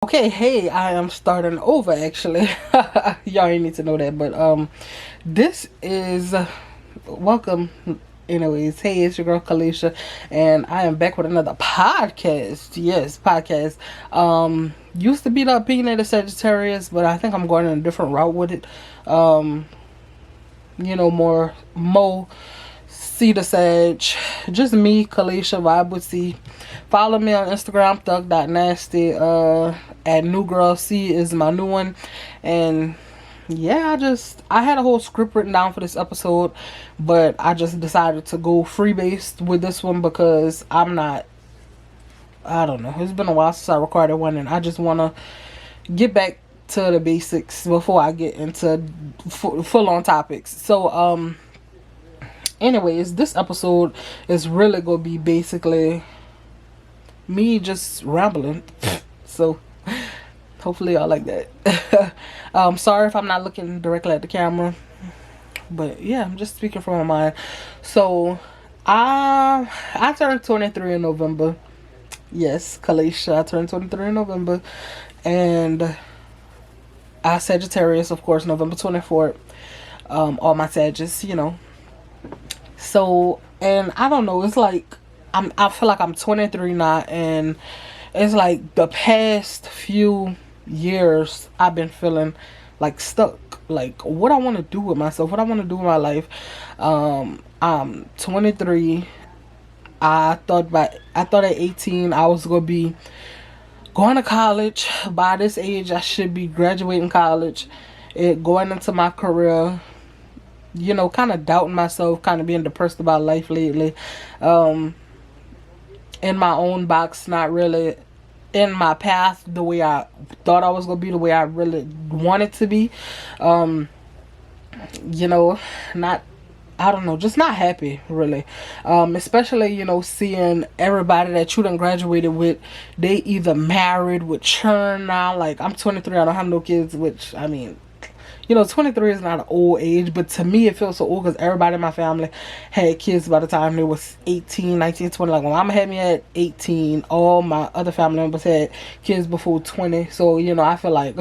Okay, hey, I am starting over actually. Y'all ain't need to know that, but this is welcome. Anyways, hey, it's your girl Kalisha, and I am back with another podcast. Yes, podcast. Used to be the opinionated Sagittarius, but I think I'm going in a different route with it. Um, more Mo See the Sag, just me, Kalisha, vibe with C. Follow me on Instagram, thug.nasty. At New Girl C is my new one. And yeah, I had a whole script written down for this episode, but I just decided to go free based with this one because I don't know. It's been a while since I recorded one, and I just want to get back to the basics before I get into full on topics. So, anyways, this episode is really gonna be basically me just rambling. So hopefully y'all like that. Sorry if I'm not looking directly at the camera, but yeah, I'm just speaking from my mind. So I turned 23 in November. Yes, Kalisha, I turned 23 in November, and I Sagittarius, of course, November 24th. All my Sagittarius, So, and I don't know, it's like I feel like I'm 23 now, and it's like the past few years I've been feeling like stuck. Like what I want to do with myself, what I want to do with my life. I'm 23. I thought at 18 I was gonna be going to college. By this age, I should be graduating college, going into my career. Kind of doubting myself, kind of being depressed about life lately. In my own box, not really in my path the way I thought I was gonna be, the way I really wanted to be. Um, not I don't know, just not happy really. Especially, seeing everybody that you done graduated with, they either married with children now. Like I'm 23, I don't have no kids, which I mean, 23 is not an old age, but to me it feels so old because everybody in my family had kids by the time they was 18, 19, 20. Like when mama had me at 18, all my other family members had kids before 20. So, I feel like,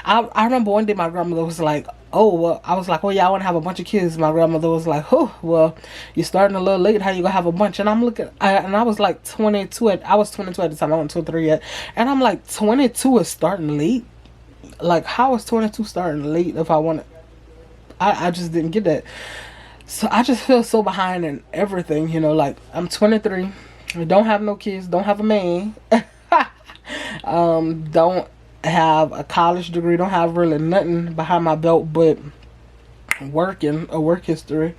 I remember one day my grandmother was like, oh, well, I was like, oh yeah, I want to have a bunch of kids. My grandmother was like, oh, well, you're starting a little late. How you gonna have a bunch? And I was like 22. I was 22 at the time. I wasn't 23 yet. And I'm like, 22 is starting late? Like, how is 22 starting late if I want to? I just didn't get that. So I just feel so behind in everything, like I'm 23, don't have no kids, don't have a man, don't have a college degree, don't have really nothing behind my belt but a work history.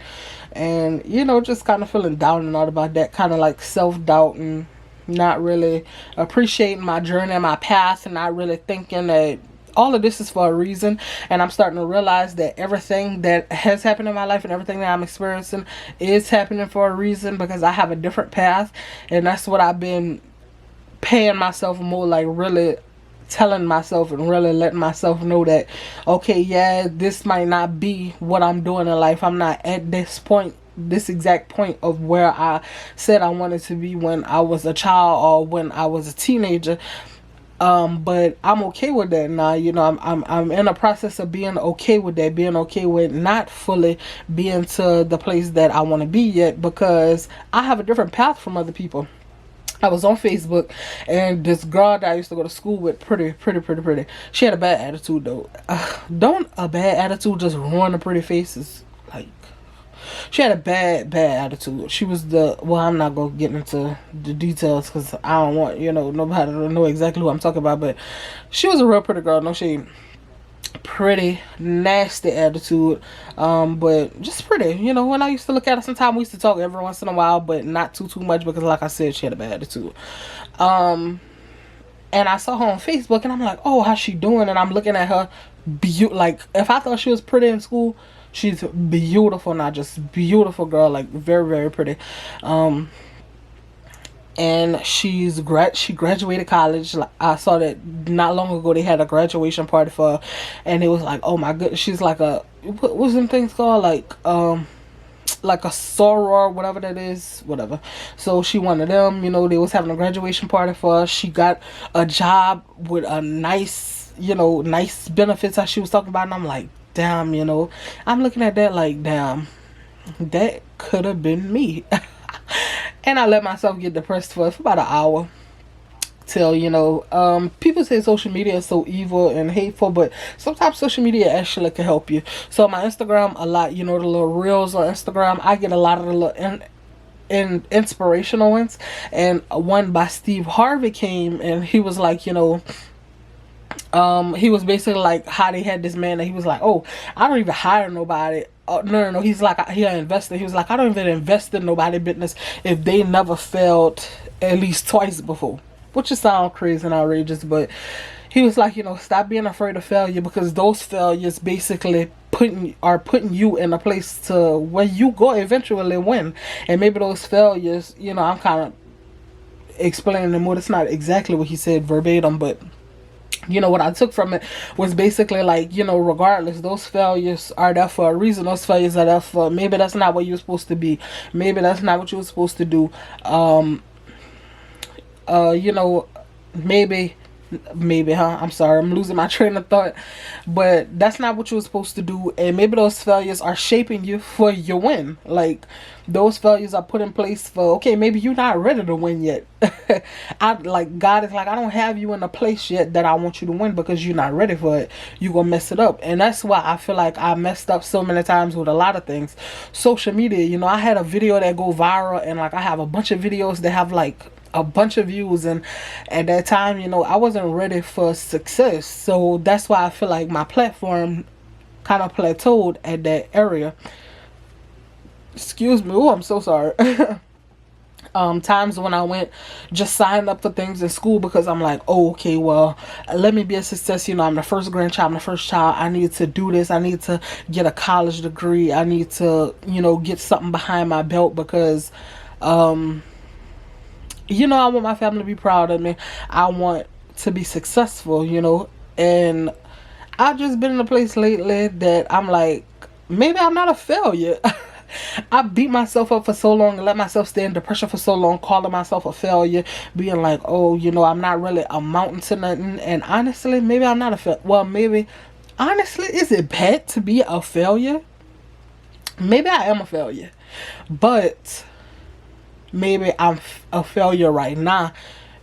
And, just kind of feeling down and out about that, kind of like self-doubt and not really appreciating my journey and my past, and not really thinking that all of this is for a reason. And I'm starting to realize that everything that has happened in my life and everything that I'm experiencing is happening for a reason, because I have a different path. And that's what I've been paying myself more, like really telling myself and really letting myself know that, okay, yeah, this might not be what I'm doing in life. I'm not at this exact point of where I said I wanted to be when I was a child or when I was a teenager. But I'm okay with that now. I'm in a process of being okay with that, being okay with not fully being to the place that I want to be yet, because I have a different path from other people. I was on Facebook, and this girl that I used to go to school with, pretty. She had a bad attitude though. Don't a bad attitude just ruin the pretty faces? Like, she had a bad attitude. She was I'm not going to get into the details because I don't want, nobody to know exactly who I'm talking about, but she was a real pretty girl, no shade. Pretty nasty attitude, but just pretty. When I used to look at her, sometimes we used to talk every once in a while, but not too much, because like I said, she had a bad attitude. And I saw her on Facebook, and I'm like, oh, how's she doing? And I'm looking at her, like, if I thought she was pretty in school, she's beautiful now, just beautiful girl, like very, very pretty. And she graduated college. Like, I saw that not long ago they had a graduation party for her, and it was like, oh my goodness, she's like a, what's them things called, like like a soror, whatever that is, whatever. So she one of them, you know, they was having a graduation party for us. She got a job with a nice, you know, nice benefits that she was talking about. And I'm like, damn, you know, I'm looking at that like, damn, that could have been me. And I let myself get depressed for about an hour. Till, you know, people say social media is so evil and hateful, but sometimes social media actually can help you. So my Instagram, a lot, you know, the little reels on Instagram, I get a lot of the little inspirational ones. And one by Steve Harvey came, and he was like, you know, he was basically like how they had this man that he was like, oh, I don't even hire nobody. No. He's like, he an investor. He was like, I don't even invest in nobody business if they never failed at least twice before. Which just sounds crazy and outrageous, but he was like, you know, stop being afraid of failure, because those failures basically are putting you in a place to where you go eventually win. And maybe those failures, you know, I'm kind of explaining them more. It's not exactly what he said verbatim, but you know, what I took from it was basically like, you know, regardless, those failures are there for a reason. Those failures are there for, maybe that's not what you're supposed to be. Maybe that's not what you were supposed to do. You know, maybe, I'm sorry, I'm losing my train of thought, but that's not what you were supposed to do. And maybe those failures are shaping you for your win. Like, those failures are put in place for, okay, maybe you're not ready to win yet. God is like, I don't have you in a place yet that I want you to win, because you're not ready for it. You're gonna mess it up. And that's why I feel like I messed up so many times with a lot of things. Social media, you know, I had a video that go viral, and like I have a bunch of videos that have like a bunch of views, and at that time, you know, I wasn't ready for success. So that's why I feel like my platform kind of plateaued at that area. Excuse me. Oh, I'm so sorry. Times when I went just signing up for things in school, because I'm like, oh, okay, well, let me be a success. You know, I'm the first grandchild, I'm the first child. I need to do this. I need to get a college degree. I need to, you know, get something behind my belt, because you know, I want my family to be proud of me. I want to be successful, you know. And I've just been in a place lately that I'm like, maybe I'm not a failure. I beat myself up for so long and let myself stay in depression for so long, calling myself a failure, being like, oh, you know, I'm not really amounting to nothing. And honestly, maybe I'm not a failure. Well, maybe, honestly, is it bad to be a failure? Maybe I am a failure. But maybe I'm a failure right now,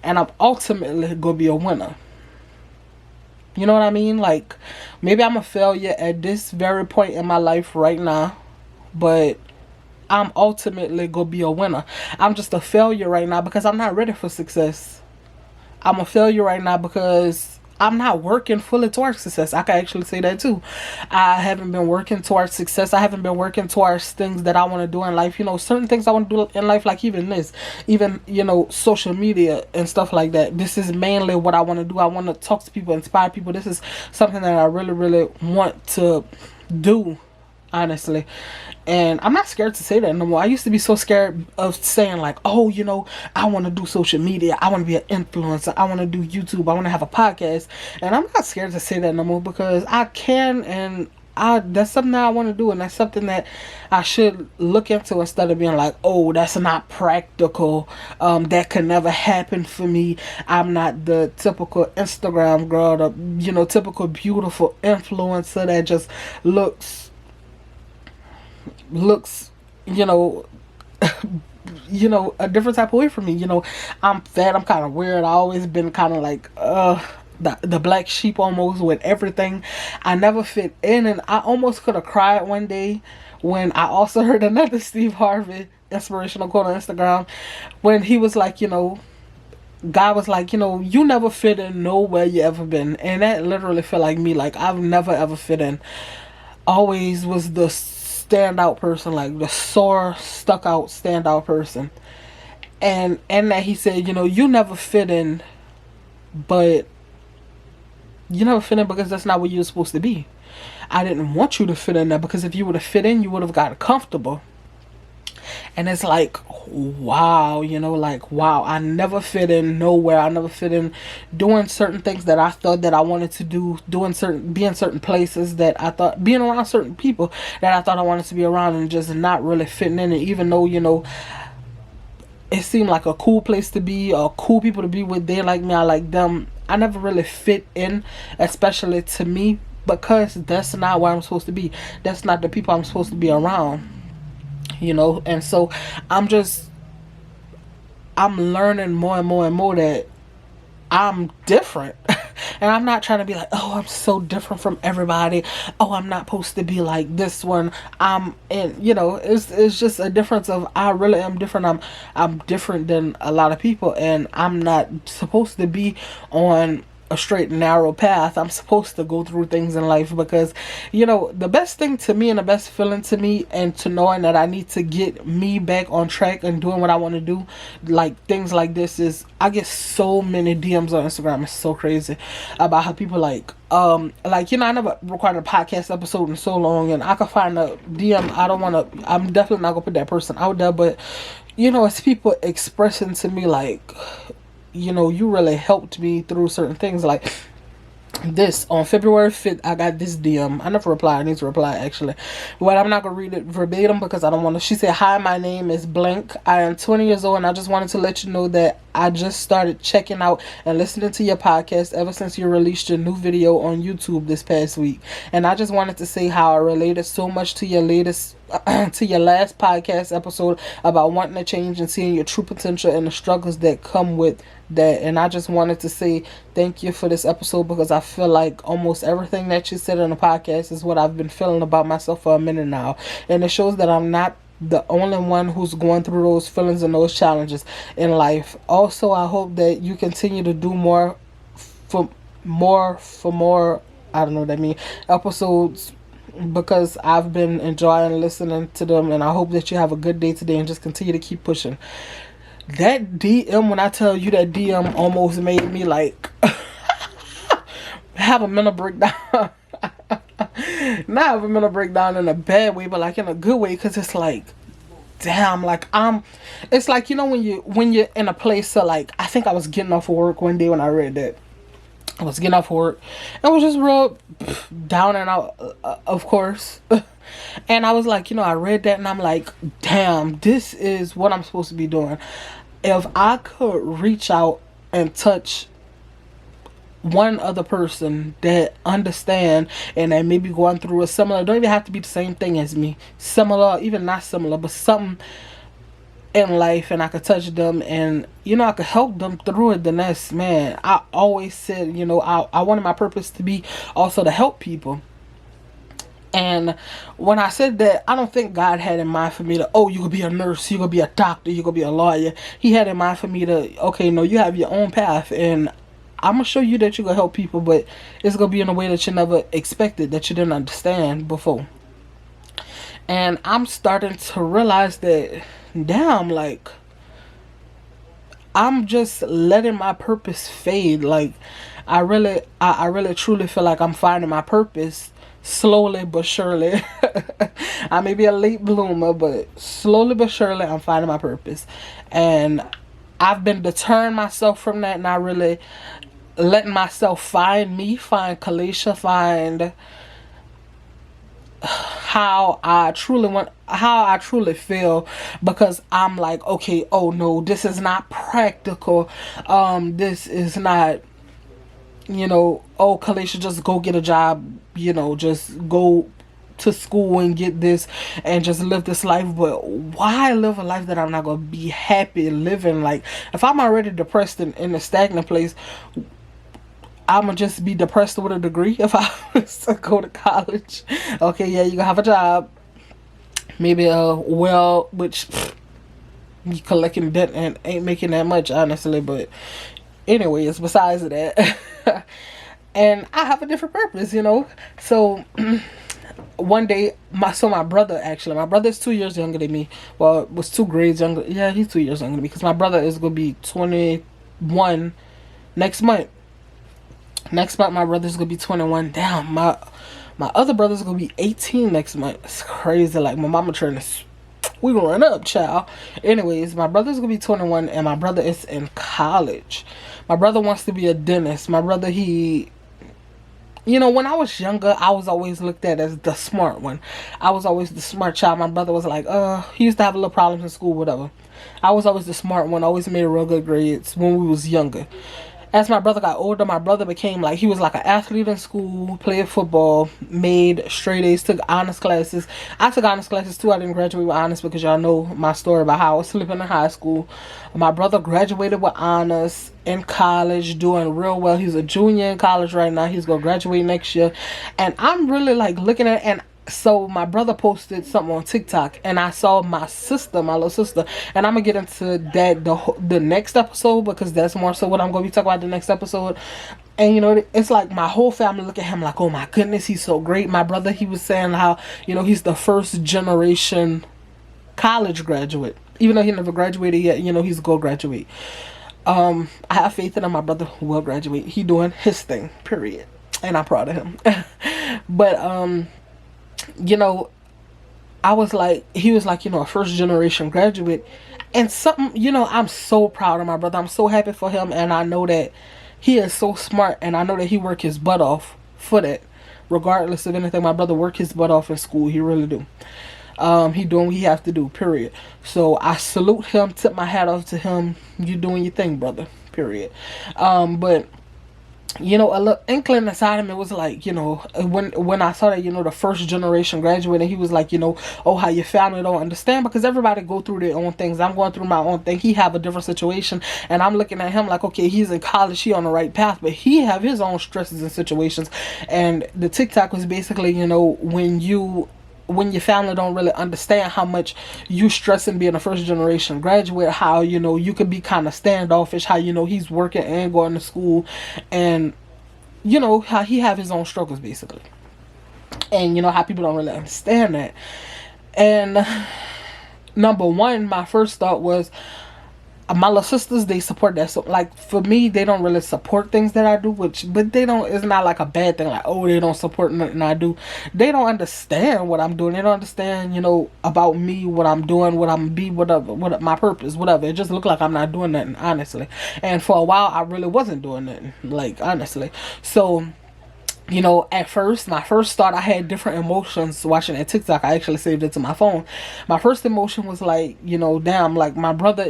and I'm ultimately gonna be a winner. You know what I mean? Like, maybe I'm a failure at this very point in my life right now, but I'm ultimately gonna be a winner. I'm just a failure right now because I'm not ready for success. I'm a failure right now because I'm not working fully towards success. I can actually say that too. I haven't been working towards success. I haven't been working towards things that I want to do in life. You know, certain things I want to do in life, like even this, even, you know, social media and stuff like that. This is mainly what I want to do. I want to talk to people, inspire people. This is something that I really, really want to do, honestly. And I'm not scared to say that no more. I used to be so scared of saying like, oh, you know, I want to do social media. I want to be an influencer. I want to do YouTube. I want to have a podcast. And I'm not scared to say that no more, because I can, and that's something that I want to do. And that's something that I should look into, instead of being like, oh, that's not practical. That could never happen for me. I'm not the typical Instagram girl, the, you know, typical beautiful influencer that just looks, you know, you know, a different type of way from me. You know, I'm fat, I'm kind of weird. I always been kind of like the black sheep almost with everything. I never fit in, and I almost could have cried one day when I also heard another Steve Harvey inspirational quote on Instagram, when he was like, you know, God was like, you know, you never fit in nowhere you ever been. And that literally felt like me. Like, I've never ever fit in. Always was the standout person, like the sore, stuck out, standout person. And that he said, you know, you never fit in, but you never fit in because that's not where you're supposed to be. I didn't want you to fit in there, because if you would have fit in, you would have gotten comfortable. And it's like, wow, like, wow, I never fit in nowhere. I never fit in doing certain things that I thought that I wanted to do, being certain places that I thought, being around certain people that I thought I wanted to be around, and just not really fitting in. And even though, it seemed like a cool place to be, or cool people to be with, they like me, I like them, I never really fit in, especially to me, because that's not where I'm supposed to be. That's not the people I'm supposed to be around, And so I'm just, I'm learning more and more and more that I'm different. And I'm not trying to be like, oh, I'm so different from everybody. Oh, I'm not supposed to be like this one. And it's just a difference of, I really am different. I'm different than a lot of people, and I'm not supposed to be on a straight and narrow path. I'm supposed to go through things in life, because the best thing to me, and the best feeling to me, and to knowing that I need to get me back on track and doing what I want to do, like things like this, is I get so many DMs on Instagram. It's so crazy about how people I never recorded a podcast episode in so long, and I could find a DM. I'm definitely not gonna put that person out there, but it's people expressing to me like, you really helped me through certain things. Like this, on February 5th, I got this DM. I never replied. I need to reply, actually. But I'm not going to read it verbatim, because I don't want to. She said, "Hi, my name is blank. I am 20 years old, and I just wanted to let you know that I just started checking out and listening to your podcast ever since you released your new video on YouTube this past week. And I just wanted to say how I related so much to your latest to your last podcast episode about wanting to change and seeing your true potential and the struggles that come with that. And I just wanted to say thank you for this episode, because I feel like almost everything that you said on the podcast is what I've been feeling about myself for a minute now. And it shows that I'm not the only one who's going through those feelings and those challenges in life. Also, I hope that you continue to do more for more I don't know what that means, episodes, because I've been enjoying listening to them, and I hope that you have a good day today and just continue to keep pushing." That DM, when I tell you, that DM almost made me like have a mental breakdown. Not have a mental breakdown in a bad way, but like in a good way, because it's like, damn, like it's like, when you're in a place of, like, I think I was getting off of work one day when I read that. I was getting off work, and I was just real down and out, of course. And I was like, I read that, and I'm like, damn, this is what I'm supposed to be doing. If I could reach out and touch one other person that understand, and that maybe going through a similar, don't even have to be the same thing as me, similar, even not similar, but something in life, and I could touch them, and I could help them through it, then that's, man, I always said, I wanted my purpose to be also to help people. And when I said that, I don't think God had in mind for me to, oh, you could be a nurse, you could be a doctor, you could be a lawyer. He had in mind for me to, okay, no, you have your own path, and I'm going to show you that you can help people, but it's going to be in a way that you never expected, that you didn't understand before. And I'm starting to realize that, damn, like, I'm just letting my purpose fade. Like, I really truly feel like I'm finding my purpose slowly but surely. I may be a late bloomer, but slowly but surely I'm finding my purpose. And I've been deterring myself from that, and I really letting myself find me, find Kalisha, find how I truly feel, because I'm like, okay, oh no, this is not practical. This is not, oh, Kalisha, just go get a job, just go to school and get this and just live this life. But why live a life that I'm not gonna be happy living? Like, if I'm already depressed in a stagnant place, I'm gonna just be depressed with a degree if I was to go to college. Okay, yeah, you gonna have a job, maybe which you collecting debt and ain't making that much, honestly. But anyways, besides that, and I have a different purpose, So one day, my brother is 2 years younger than me. Well, was 2 grades younger. Yeah, he's 2 years younger than me, because my brother is gonna be 21 next month. Next month, my brother's gonna be 21. Damn, my other brother's gonna be 18 next month. It's crazy. Like, my mama trying to We growing up, child. Anyways, my brother's gonna be 21, and my brother is in college. My brother wants to be a dentist. My brother, when I was younger, I was always looked at as the smart one. I was always the smart child. My brother was like, he used to have a little problems in school, whatever. I was always the smart one, always made real good grades when we was younger. As my brother got older, my brother became like, he was like an athlete in school, played football, made straight A's, took honors classes. I took honors classes too. I didn't graduate with honors because y'all know my story about how I was sleeping in high school. My brother graduated with honors in college, doing real well. He's a junior in college right now. He's going to graduate next year. And I'm really like looking at, and so my brother posted something on TikTok, and I saw my little sister, and I'm gonna get into that the next episode, because that's more so what I'm gonna be talking about the next episode. And it's like my whole family look at him like, oh my goodness, he's so great. My brother, he was saying how he's the first generation college graduate, even though he never graduated yet. He's gonna graduate. I have faith in him. My brother will graduate. He doing his thing, period, and I'm proud of him. But I was like, he was like, a first generation graduate, and something, I'm so proud of my brother. I'm so happy for him, and I know that he is so smart, and I know that he worked his butt off for that. Regardless of anything, my brother worked his butt off in school. He really do. He doing what he have to do, period. So I salute him, tip my hat off to him. You doing your thing, brother, period. But a little inkling inside of me was like, when I saw that, the first generation graduate, and he was like, oh, how your family don't understand, because everybody go through their own things. I'm going through my own thing. He have a different situation, and I'm looking at him like, okay, he's in college, he on the right path, but he have his own stresses and situations. And the TikTok was basically, when your family don't really understand how much you stressing being a first generation graduate, how you could be kind of standoffish, how he's working and going to school, and how he have his own struggles basically, and how people don't really understand that. And number one, my first thought was, my little sisters, they support that. So like for me, they don't really support things that I do, but they don't, it's not like a bad thing, like, oh, they don't support nothing I do. They don't understand what I'm doing. They don't understand, about me, what I'm doing, what I'm be, whatever, what my purpose, whatever. It just looked like I'm not doing nothing, honestly. And for a while, I really wasn't doing nothing, like, honestly. So at first, my first thought, I had different emotions watching that TikTok. I actually saved it to my phone. My first emotion was like, damn, like my brother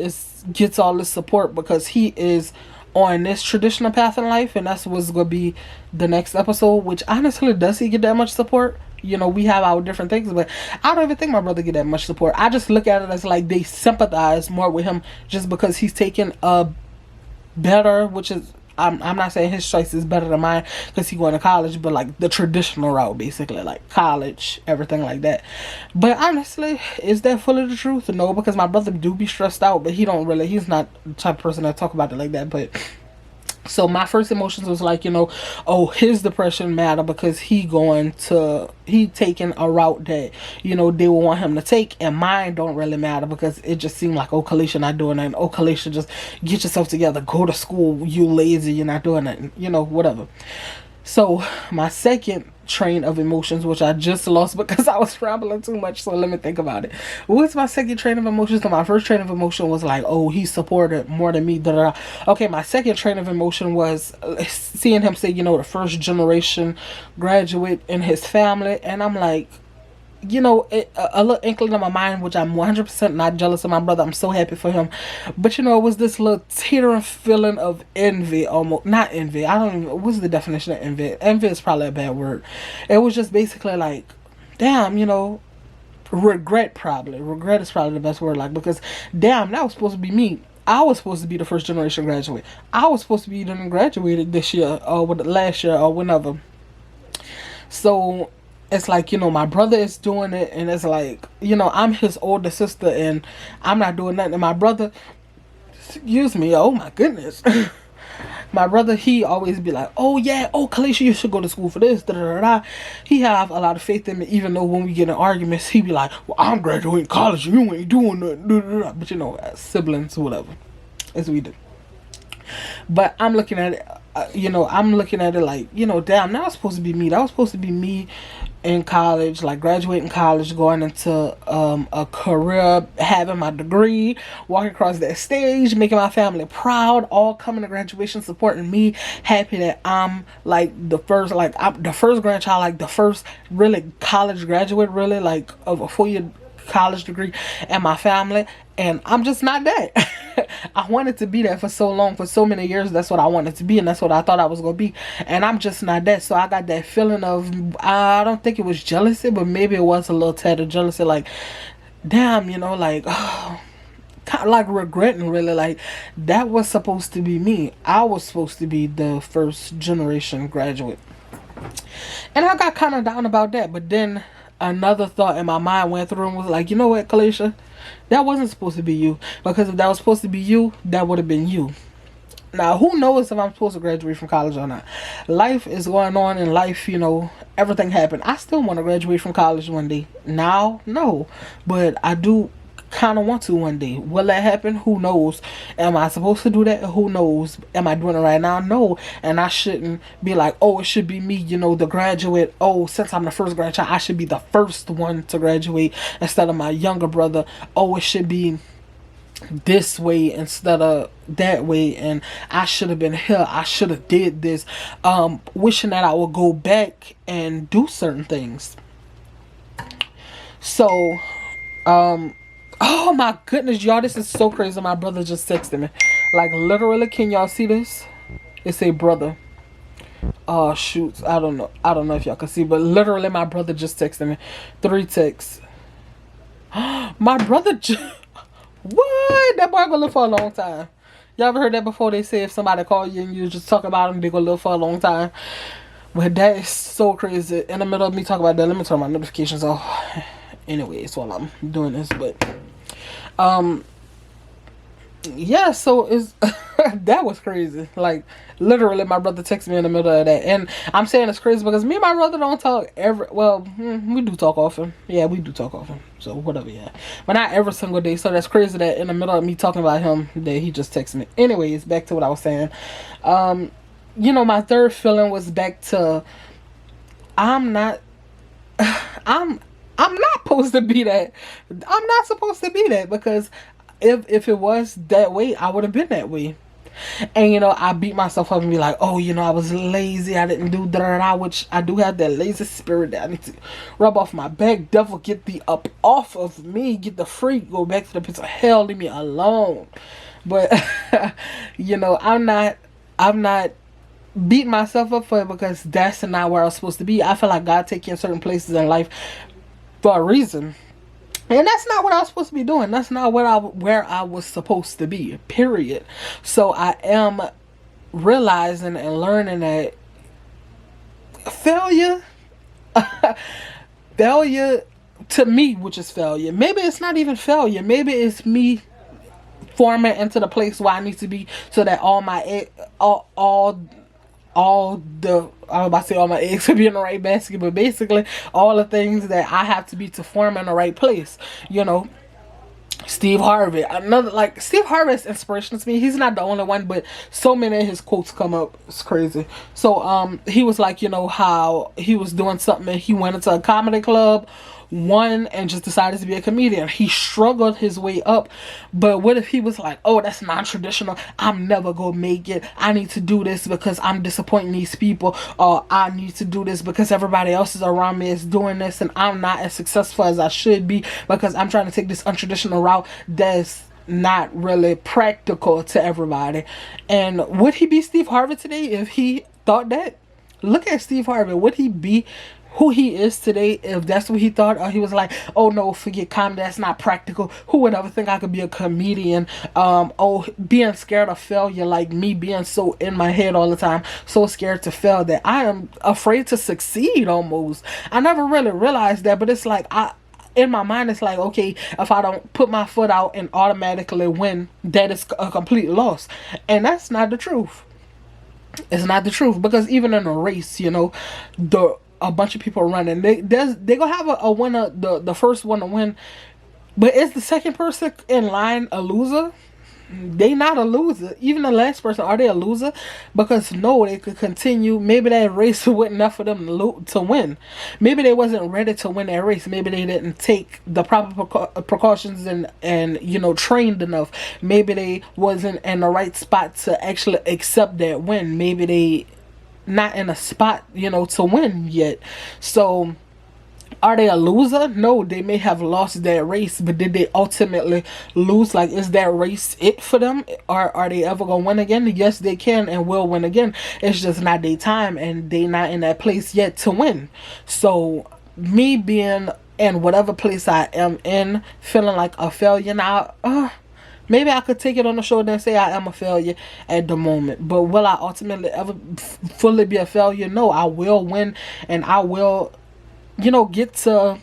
gets all this support because he is on this traditional path in life, and that's what's gonna be the next episode. Which honestly, does he get that much support? We have our different things, but I don't even think my brother get that much support. I just look at it as like they sympathize more with him just because he's taking a better, which is, I'm not saying his choice is better than mine because he going to college, but like the traditional route, basically, like college, everything like that. But honestly, is that fully the truth? No, because my brother do be stressed out, but he's not the type of person that talk about it like that. But so my first emotions was like, oh, his depression matter because he taking a route that, they will want him to take, and mine don't really matter because it just seemed like, oh, Kalisha not doing nothing. Oh, Kalisha, just get yourself together, go to school, you lazy, you're not doing nothing, whatever. So my second train of emotions, which I just lost because I was rambling too much, so let me think about it. What's my second train of emotions? So my first train of emotion was like, oh, he supported more than me, okay, my second train of emotion was seeing him say, the first generation graduate in his family, and I'm like, a little inkling in my mind, which I'm 100% not jealous of my brother. I'm so happy for him. But, it was this little teetering feeling of envy, almost. Not envy. I don't even, what's the definition of envy? Envy is probably a bad word. It was just basically like, damn, regret probably. Regret is probably the best word, like, because, damn, that was supposed to be me. I was supposed to be the first generation graduate. I was supposed to be done graduated this year, or last year, or whenever. So it's like, my brother is doing it, and it's like, I'm his older sister, and I'm not doing nothing. And my brother, excuse me, oh my goodness. My brother, he always be like, oh yeah, oh Kalisha, you should go to school for this, da da da da. He have a lot of faith in me, even though when we get in arguments, he be like, well, I'm graduating college, you ain't doing nothing, da da da. But as siblings, whatever, as we do. But I'm looking at it, I'm looking at it like, damn, that was supposed to be me. That was supposed to be me in college, like graduating college, going into a career, having my degree, walking across that stage, making my family proud, all coming to graduation, supporting me, happy that I'm like I'm the first grandchild, like the first really college graduate, really like of a 4 year college degree and my family, and I'm just not that. I wanted to be that for so long, for so many years. That's what I wanted to be, and that's what I thought I was gonna be, and I'm just not that. So I got that feeling of, I don't think it was jealousy, but maybe it was a little tad of jealousy, like, damn, like, oh, kind of like regretting, really, like that was supposed to be me. I was supposed to be the first generation graduate, and I got kind of down about that. But then another thought in my mind went through and was like, you know what, Kalisha, that wasn't supposed to be you. Because if that was supposed to be you, that would have been you. Now, who knows if I'm supposed to graduate from college or not? Life is going on in life, everything happened. I still want to graduate from college one day. Now, no. But I do kind of want to one day. Will that happen? Who knows? Am I supposed to do that? Who knows? Am I doing it right now? No. And I shouldn't be like, oh, it should be me, the graduate. Oh, since I'm the first grandchild, I should be the first one to graduate instead of my younger brother. Oh, it should be this way instead of that way, and I should have been here, I should have did this, wishing that I would go back and do certain things. So oh my goodness, y'all, this is so crazy. My brother just texted me, like, literally, can y'all see this? It say brother. Oh shoot, I don't know if y'all can see, but literally my brother just texted me 3 texts. My brother what? That boy gonna live for a long time. Y'all ever heard that before? They say if somebody call you and you just talk about them, they gonna live for a long time. But that is so crazy. In the middle of me talking about that, let me turn my notifications off. Anyways, while I'm doing this, but yeah, so it's that was crazy. Like, literally, my brother texted me in the middle of that, and I'm saying it's crazy because me and my brother don't talk we do talk often. Yeah, we do talk often. So whatever, yeah, but not every single day. So that's crazy that in the middle of me talking about him, that he just texted me. Anyways, back to what I was saying. My third feeling was back to, I'm not supposed to be that. I'm not supposed to be that, because if it was that way, I would have been that way. And I beat myself up and be like, oh, I was lazy, I didn't do that, which I do have that lazy spirit that I need to rub off my back. Devil, get the up off of me, get the freak, go back to the pits of hell, leave me alone. But I'm not beating myself up for it, because that's not where I was supposed to be. I feel like God take you in certain places in life for a reason. And that's not what I was supposed to be doing. That's not where I was supposed to be, period. So I am realizing and learning that failure to me, which is failure. Maybe it's not even failure. Maybe it's me forming into the place where I need to be, so that all my I was about to say all my eggs could be in the right basket, but basically all the things that I have to be to form in the right place. Steve Harvey, Steve Harvey is inspiration to me. He's not the only one, but so many of his quotes come up. It's crazy. So he was like, how he was doing something and he went into a comedy club, won, and just decided to be a comedian. He struggled his way up. But what if he was like, oh, that's non-traditional, I'm never gonna make it, I need to do this because I'm disappointing these people, or I need to do this because everybody else is around me is doing this and I'm not as successful as I should be because I'm trying to take this untraditional route that's not really practical to everybody. And would he be Steve Harvey today if he thought that? Look at Steve Harvey. Would he be who he is today if that's what he thought? Or he was like, oh no, forget comedy, that's not practical, who would ever think I could be a comedian? Being scared of failure, like me being so in my head all the time, so scared to fail that I am afraid to succeed almost. I never really realized that, but it's like in my mind, it's like, okay, if I don't put my foot out and automatically win, that is a complete loss. And that's not the truth. It's not the truth, because even in a race, a bunch of people running, they gonna have a winner, the first one to win, but is the second person in line a loser? they not a loser. Even the last person, are they a loser? Because no, they could continue. Maybe that race wasn't enough for them to win. Maybe they wasn't ready to win that race. Maybe they didn't take the proper precautions and trained enough. Maybe they wasn't in the right spot to actually accept that win. Maybe they not in a spot to win yet. So are they a loser? No, they may have lost that race, but did they ultimately lose? Like, is that race it for them? Or are they ever gonna win again? Yes, they can and will win again. It's just not their time, and they not in that place yet to win. So me being in whatever place I am in, feeling like a failure now, maybe I could take it on the shoulder and say I am a failure at the moment. But will I ultimately ever fully be a failure? No, I will win, and I will get to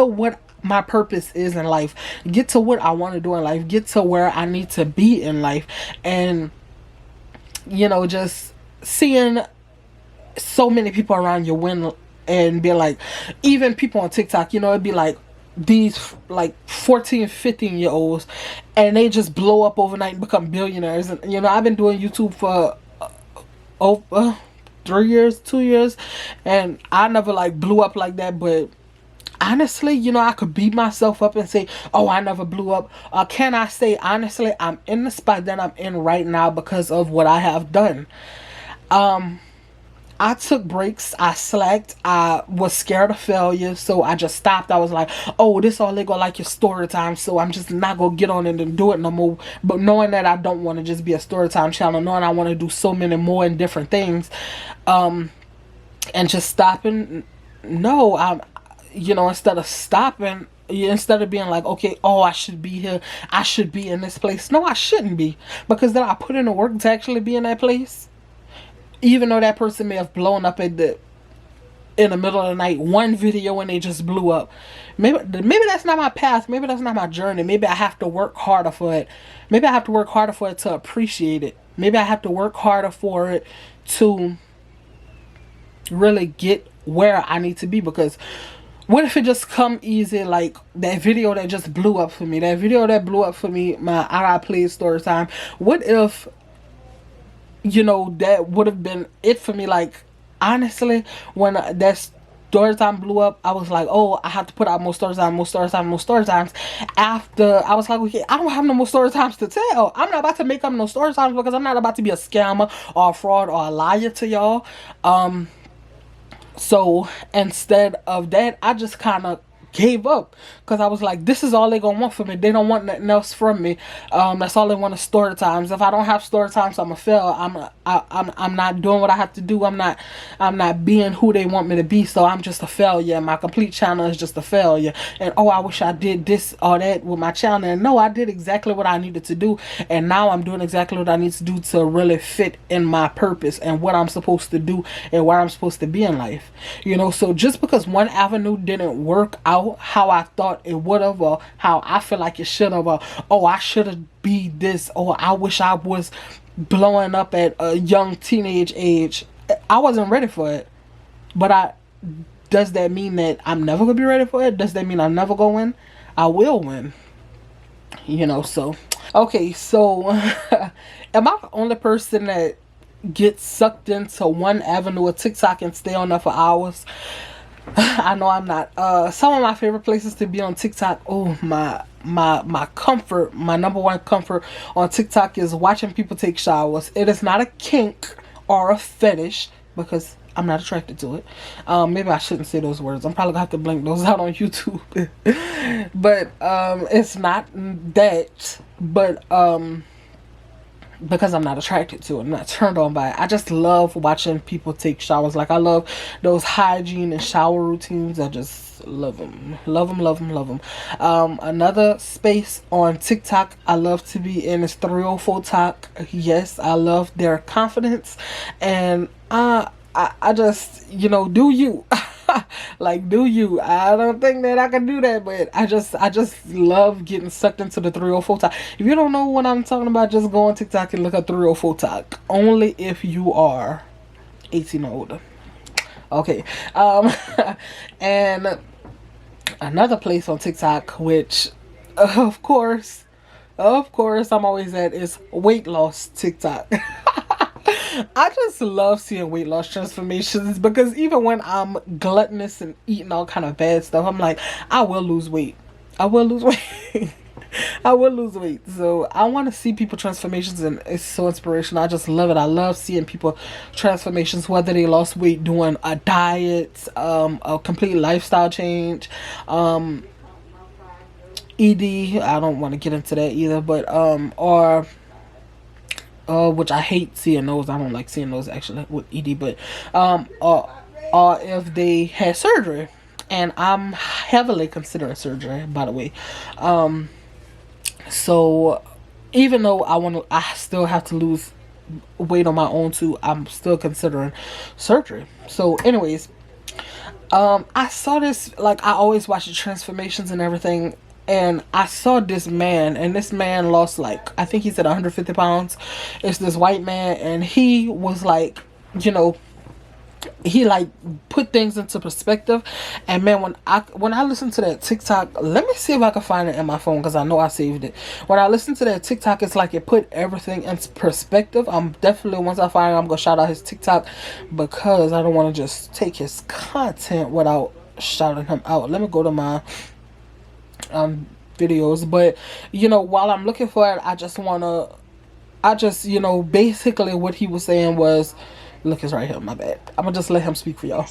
what my purpose is in life, get to what I want to do in life, get to where I need to be in life. And just seeing so many people around you win, and be like, even people on TikTok, it'd be like these like 14, 15-year olds, and they just blow up overnight and become billionaires. And I've been doing YouTube for over 3 years, 2 years, and I never like blew up like that. But honestly, I could beat myself up and say, oh, I never blew up. Can I say honestly, I'm in the spot that I'm in right now because of what I have done. I took breaks, I slacked, I was scared of failure, so I just stopped. I was like, oh, this all they gonna like your story time, so I'm just not gonna get on it and do it no more. But knowing that I don't want to just be a story time channel, knowing I want to do so many more and different things, and just stopping, no, instead of stopping, instead of being like, okay, oh, I should be here, I should be in this place. No, I shouldn't be, because then I put in the work to actually be in that place. Even though that person may have blown up in the middle of the night, one video and they just blew up. Maybe that's not my path. Maybe that's not my journey. Maybe I have to work harder for it. Maybe I have to work harder for it to appreciate it. Maybe I have to work harder for it to really get where I need to be. Because what if it just come easy, like that video that just blew up for me? That video that blew up for me, my I Got Played story time. What if that would have been it for me? Like, honestly, when that story time blew up, I was like, oh, I have to put out more story times. After, I was like, okay, I don't have no more story times to tell. I'm not about to make up no story times, because I'm not about to be a scammer or a fraud or a liar to y'all. So instead of that, I just kind of gave up, because I was like, this is all they gonna want from me. They don't want nothing else from me. That's all they want is story times. If I don't have story times, I'm a fail. I'm not doing what I have to do. I'm not being who they want me to be. So I'm just a failure. My complete channel is just a failure. And oh, I wish I did this or that with my channel. And no, I did exactly what I needed to do, and now I'm doing exactly what I need to do to really fit in my purpose and what I'm supposed to do and where I'm supposed to be in life. So just because one avenue didn't work out how I thought it would have, or how I feel like it should have, or oh, I should have be this, or I wish I was blowing up at a young teenage age, I wasn't ready for it. But does that mean that I'm never gonna be ready for it? Does that mean I'm never gonna win? I will win. So okay, so am I the only person that gets sucked into one avenue of TikTok and stay on there for hours? I know I'm not. Some of my favorite places to be on TikTok, oh, my comfort, my number one comfort on TikTok is watching people take showers. It is not a kink or a fetish, because I'm not attracted to it. Maybe I shouldn't say those words. I'm probably gonna have to blank those out on YouTube. But it's not that. But because I'm not attracted to it, I'm not turned on by it. I just love watching people take showers. Like, I love those hygiene and shower routines. I just love them. Another space on TikTok I love to be in is 304 Talk. Yes, I love their confidence, and I just, do you. Like, do you? I don't think that I can do that, but I just love getting sucked into the 304 Talk. If you don't know what I'm talking about, just go on TikTok and look at 304 Talk. Only if you are 18 or older. Okay. And another place on TikTok, which of course Of course, I'm always at is weight loss TikTok. I just love seeing weight loss transformations because even when I'm gluttonous and eating all kind of bad stuff, I'm like, I will lose weight. I will lose weight. I will lose weight. So I want to see people transformations, and it's so inspirational. I just love it. I love seeing people transformations, whether they lost weight doing a diet, a complete lifestyle change, ED. I don't want to get into that either, but or which I hate seeing those. I don't like seeing those actually with ED, but or if they had surgery, and I'm heavily considering surgery, by the way. So even though I still have to lose weight on my own too. I'm still considering surgery. So, anyways, I saw this, like, I always watch the transformations and everything, and I saw this man, and this man lost, like, I think he said 150 pounds. It's this white man, and he was like, you know, he like put things into perspective. And man, when I listen to that TikTok, let me see if I can find it in my phone because I know I saved it. When I listen to that TikTok, it's like it put everything into perspective. I'm definitely, once I find it, I'm gonna shout out his TikTok because I don't want to just take his content without shouting him out. Let me go to my videos. But you know, while I'm looking for it, you know, basically what he was saying was, look, it's right here. My bad. I'm gonna just let him speak for y'all.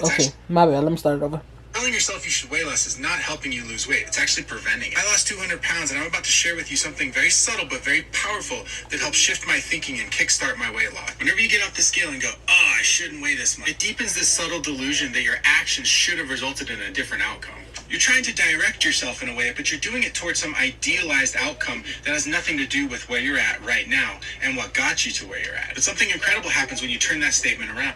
Okay, my bad. Let me start it over. Telling yourself you should weigh less is not helping you lose weight. It's actually preventing it. I lost 200 pounds, and I'm about to share with you something very subtle but very powerful that helps shift my thinking and kickstart my weight loss. Whenever you get off the scale and go, oh, I shouldn't weigh this much, it deepens this subtle delusion that your actions should have resulted in a different outcome. You're trying to direct yourself in a way, but you're doing it towards some idealized outcome that has nothing to do with where you're at right now and what got you to where you're at. But something incredible happens when you turn that statement around.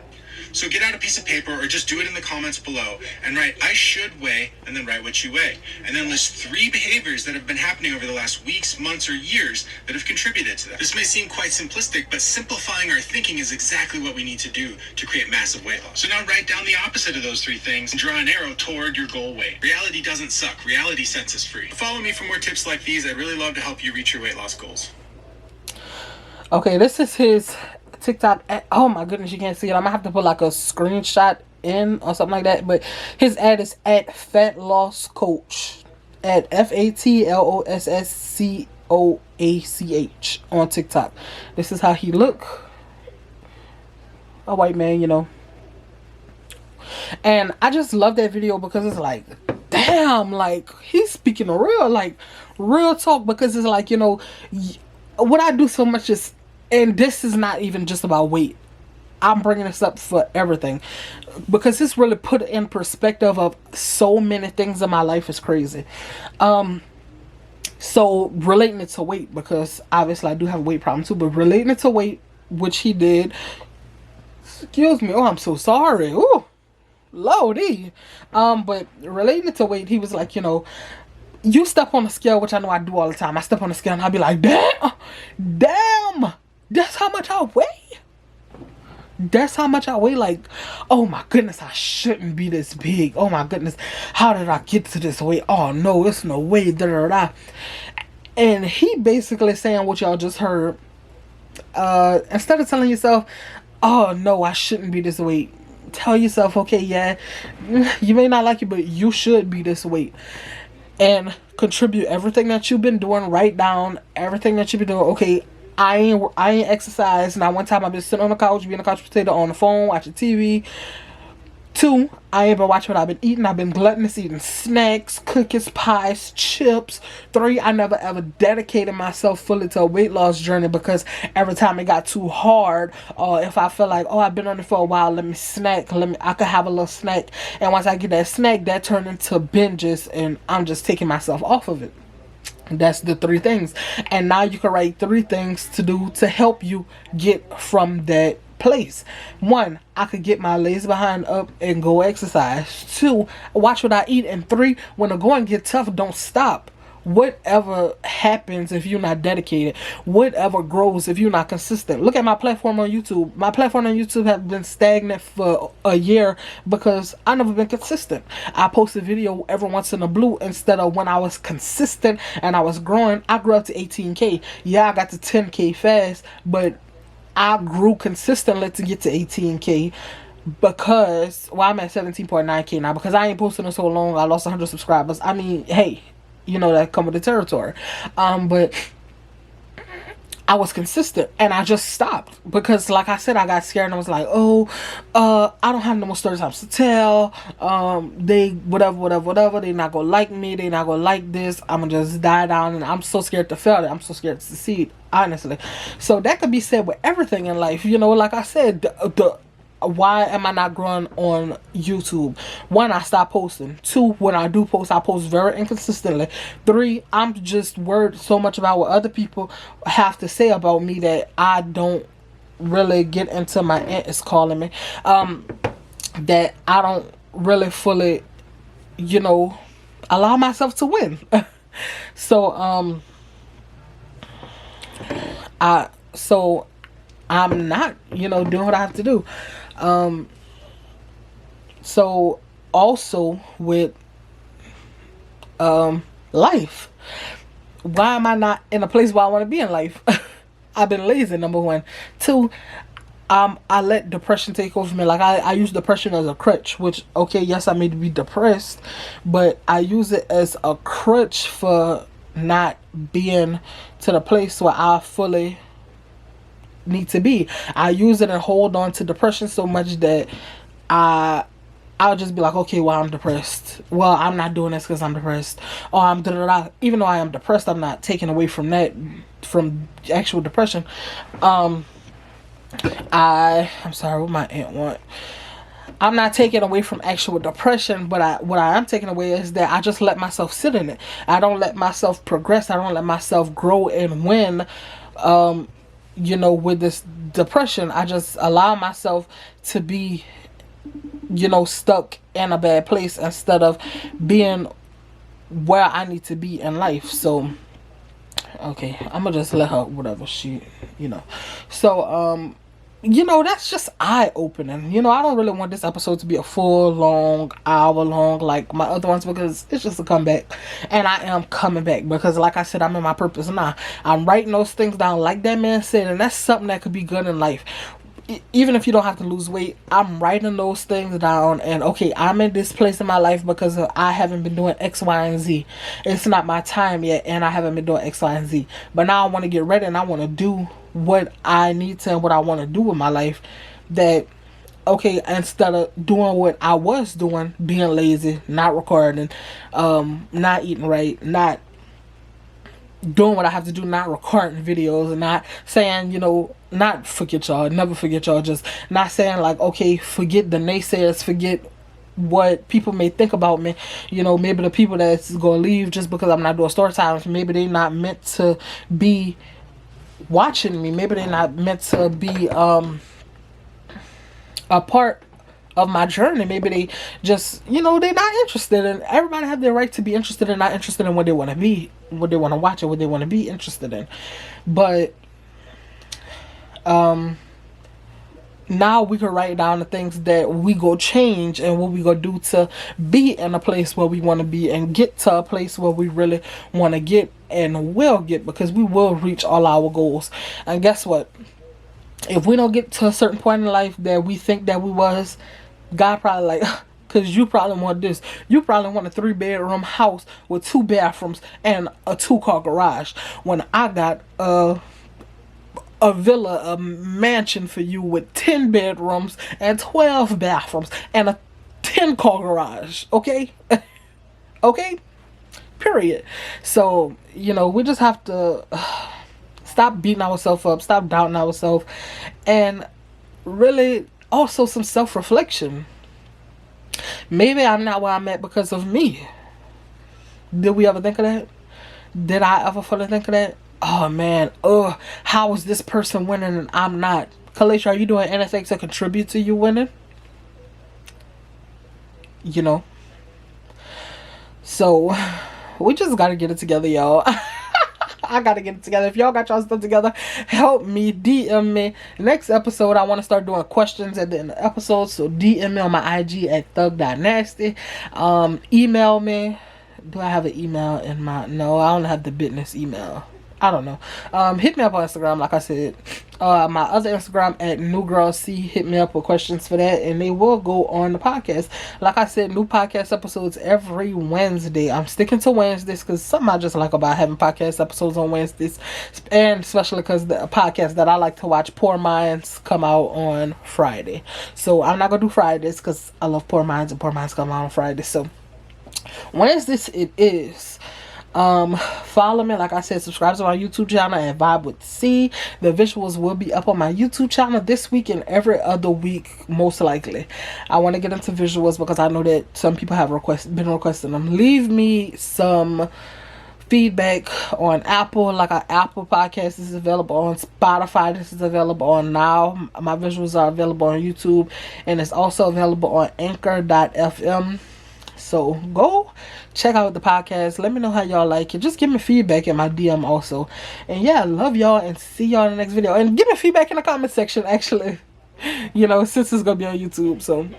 So get out a piece of paper or just do it in the comments below and write, I should weigh, and then write what you weigh. And then list 3 behaviors that have been happening over the last weeks, months, or years that have contributed to that. This may seem quite simplistic, but simplifying our thinking is exactly what we need to do to create massive weight loss. So now write down the opposite of those 3 things and draw an arrow toward your goal weight. Reality doesn't suck. Reality sets us free. Follow me for more tips like these. I'd really love to help you reach your weight loss goals. Okay, this is his TikTok. Oh my goodness, you can't see it. I'm gonna have to put like a screenshot in or something like that. But his ad is at Fat Loss Coach, at FATLOSSCOACH on TikTok. This is how he look. A white man, you know. And I just love that video because it's like, damn, like he's speaking real talk, because it's like, you know, what I do so much is, and this is not even just about weight. I'm bringing this up for everything because this really put in perspective of so many things in my life. Is crazy. So relating it to weight, because obviously I do have a weight problem too, but relating it to weight, which he did. Excuse me. Oh, I'm so sorry. Ooh, Lordy. But relating it to weight, he was like, you know, you step on the scale, which I know I do all the time. I step on the scale and I'll be like, damn, that's how much I weigh. That's how much I weigh. Like, oh my goodness, I shouldn't be this big. Oh my goodness, how did I get to this weight? Oh no, it's no way. Da da da. And he basically saying what y'all just heard. Instead of telling yourself, oh no, I shouldn't be this weight, tell yourself, okay, yeah, you may not like it, but you should be this weight. And contribute everything that you've been doing. Write down everything that you've been doing. Okay, I ain't exercised. Now, one time I've been sitting on the couch, being a couch potato on the phone, watching TV. 2, I ain't been watching what I've been eating. I've been gluttonous, eating snacks, cookies, pies, chips. 3, I never ever dedicated myself fully to a weight loss journey, because every time it got too hard, or if I feel like, oh, I've been on it for a while, let me snack. I could have a little snack. And once I get that snack, that turned into binges, and I'm just taking myself off of it. That's the 3 things. And now you can write 3 things to do to help you get from that place. 1, I could get my lazy behind up and go exercise. 2, watch what I eat. And 3, when the going get tough, don't stop. whatever happens if you're not dedicated, whatever grows if you're not consistent. Look at my platform on YouTube. My platform on YouTube has been stagnant for a year because I never been consistent. I post a video every once in a blue instead of when I was consistent and I was growing. I grew up to 18K. Yeah, I got to 10K fast, but I grew consistently to get to 18K because, well, I'm at 17.9K now because I ain't posting in so long. I lost 100 subscribers. I mean, hey, that come with the territory. But I was consistent and I just stopped because, like I said, I got scared and I was like, I don't have no more story times to tell. They whatever. They not gonna like me. They not gonna like this. I'm gonna just die down, and I'm so scared to fail. I'm so scared to succeed. Honestly, so that could be said with everything in life. Like I said, why am I not growing on YouTube? 1, I stopped posting. 2, when I do post, I post very inconsistently. 3, I'm just worried so much about what other people have to say about me that I don't really get into. My aunt is calling me. That I don't really fully, allow myself to win. So, I'm not, doing what I have to do. So also with life, why am I not in a place where I want to be in life? I've been lazy, number 1. 2, I let depression take over me. Like I use depression as a crutch, which, okay, yes, I may be depressed, but I use it as a crutch for not being to the place where I fully need to be. I use it and hold on to depression so much that I'll just be like, okay, well, I'm depressed. Well, I'm not doing this because I'm depressed. Or I'm da-da-da. Even though I am depressed, I'm not taking away from that, from actual depression. I'm sorry, what my aunt want. I'm not taking away from actual depression, but what I am taking away is that I just let myself sit in it. I don't let myself progress. I don't let myself grow and win. With this depression, I just allow myself to be, stuck in a bad place instead of being where I need to be in life. So, okay, I'm gonna just let her, whatever she, So, that's just eye-opening. I don't really want this episode to be a full, long, hour-long like my other ones because it's just a comeback. And I am coming back because, like I said, I'm in my purpose now. I'm writing those things down like that man said, and that's something that could be good in life. Even if you don't have to lose weight, I'm writing those things down, and okay, I'm in this place in my life because I haven't been doing X, Y, and Z. It's not my time yet, and I haven't been doing X, Y, and Z. But now I want to get ready, and I want to do what I need to and what I want to do with my life. That, okay, instead of doing what I was doing, being lazy, not recording, not eating right, not doing what I have to do, not recording videos, and not saying, not forget y'all, never forget y'all, just not saying like, okay, forget the naysayers, forget what people may think about me. Maybe the people that's gonna leave just because I'm not doing story times, maybe they not meant to be watching me. Maybe they're not meant to be a part of my journey. Maybe they just, they're not interested. And everybody have their right to be interested and not interested in what they want to be, what they want to watch, or what they want to be interested in. But now we can write down the things that we go change and what we go do to be in a place where we want to be and get to a place where we really want to get and will get, because we will reach all our goals. And guess what? If we don't get to a certain point in life that we think that we was, God probably like, because you probably want this. You probably want a 3-bedroom house with 2 bathrooms and a 2-car garage. When I got a villa, a mansion for you with 10 bedrooms and 12 bathrooms and a 10-car garage. Okay? Okay? Period. So, we just have to stop beating ourselves up, stop doubting ourselves, and really also some self-reflection. Maybe I'm not where I'm at because of me. Did we ever think of that? Did I ever fully think of that? Oh man, how is this person winning and I'm not? Kalisha, are you doing anything to contribute to you winning? So we just gotta get it together, y'all. I gotta get it together. If y'all got y'all stuff together, help me, DM me. Next episode, I want to start doing questions at the end of the episode, so DM me on my IG at thug.nasty. Email me. Do I have an email in my... No, I don't have the business email. I don't know. Hit me up on Instagram, like I said. My other Instagram at newgirlc. Hit me up with questions for that, and they will go on the podcast. Like I said, new podcast episodes every Wednesday. I'm sticking to Wednesdays because something I just like about having podcast episodes on Wednesdays, and especially because the podcast that I like to watch, Poor Minds, come out on Friday. So I'm not gonna do Fridays because I love Poor Minds, and Poor Minds come out on Friday. So Wednesdays it is. Follow me, like I said, subscribe to my YouTube channel at Vibe with C. The visuals will be up on my YouTube channel this week and every other week, most likely. I want to get into visuals because I know that some people have been requesting them. Leave me some feedback on Apple, like our Apple podcast. This is available on Spotify. This is available on Now. My visuals are available on YouTube, and it's also available on Anchor.fm. So go check out the podcast. Let me know how y'all like it. Just give me feedback in my DM also. And yeah, love y'all and see y'all in the next video. And give me feedback in the comment section, actually. You know, since it's gonna be on YouTube. So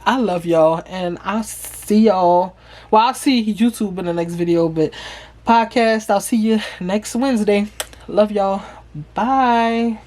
I love y'all, and I'll see y'all. Well, I'll see YouTube in the next video, but podcast, I'll see you next Wednesday. Love y'all. Bye.